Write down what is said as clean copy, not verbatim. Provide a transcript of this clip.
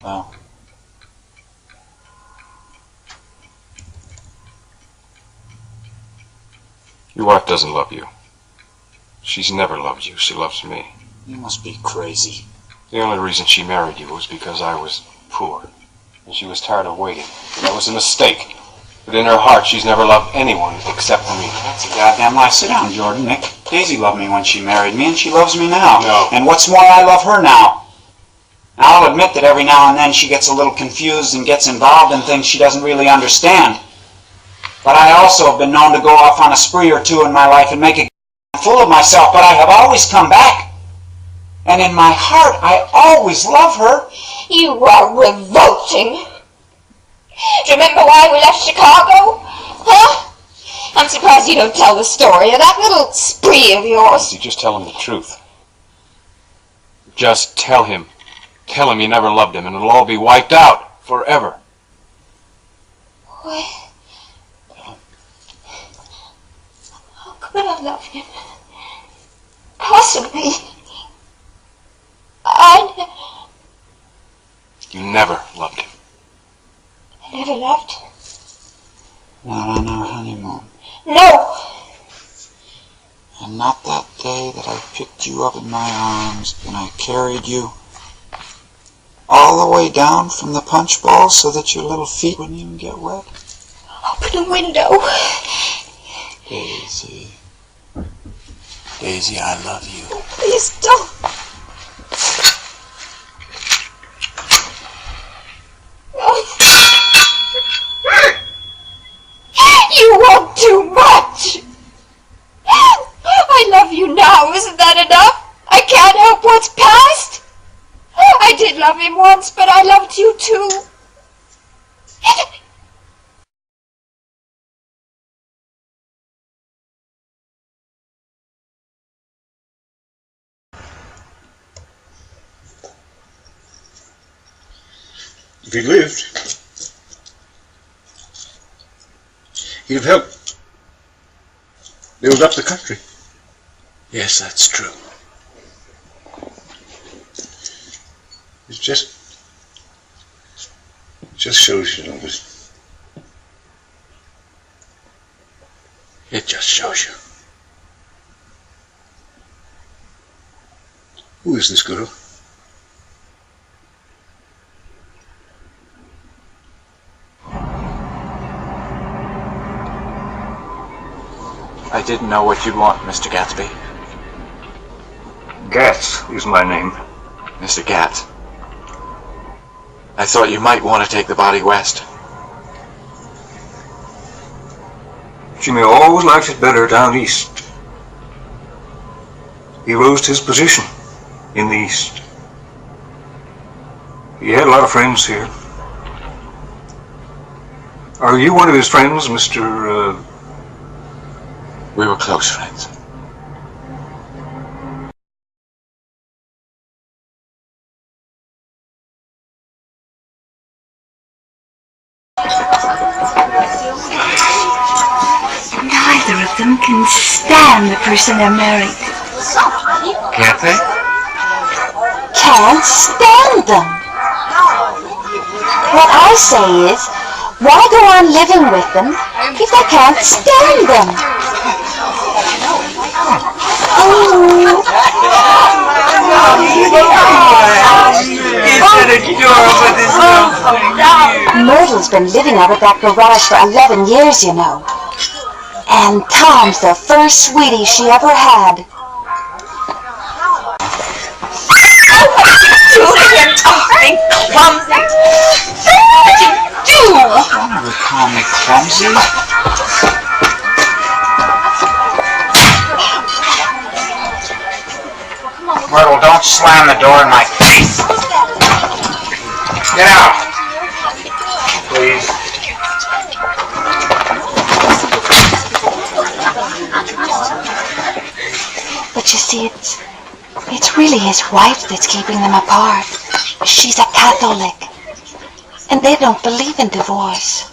Oh. Your wife doesn't love you. She's never loved you. She loves me. You must be crazy. The only reason she married you was because I was poor. And she was tired of waiting. That was a mistake. But in her heart, she's never loved anyone except me. That's a goddamn lie. Sit down, Jordan. Nick. Daisy loved me when she married me, and she loves me now. No. And what's more, I love her now. I'll admit that every now and then she gets a little confused and gets involved in things she doesn't really understand. But I also have been known to go off on a spree or two in my life and make a fool of myself, but I have always come back. And in my heart, I always love her. You are revolting. Do you remember why we left Chicago? Huh? I'm surprised you don't tell the story of that little spree of yours. You just tell him the truth. Just tell him. Tell him you never loved him, and it'll all be wiped out forever. What? How could I love him? Possibly. You never loved him. I never loved him. Not on our honeymoon. No! And not that day that I picked you up in my arms and I carried you all the way down from the punch bowl so that your little feet wouldn't even get wet. Open a window. Daisy. Daisy, I love you. Please don't. You want too much. I love you now, isn't that enough? I can't help what's past. I did love him once, but I loved you too. If he'd lived, he'd have helped build up the country. Yes, that's true. It just shows you, Elvis. It just shows you. Who is this girl? I didn't know what you'd want, Mr. Gatsby. Gats is my name. Mr. Gats. I thought you might want to take the body west. Jimmy always liked it better down east. He rose to his position in the east. He had a lot of friends here. Are you one of his friends, Mr. We were close friends. Neither of them can stand the person they're married. Can't they? Can't stand them. What I say is, why go on living with them if they can't stand them? Myrtle's been living out at that garage for 11 years, you know. And Tom's the first sweetie she ever had. What did you do to him, Tom? Clumsy? What did you do? Don't ever call me clumsy. Myrtle, don't slam the door in my face. Get out. Please. But you see, it's really his wife that's keeping them apart. She's a Catholic. And they don't believe in divorce.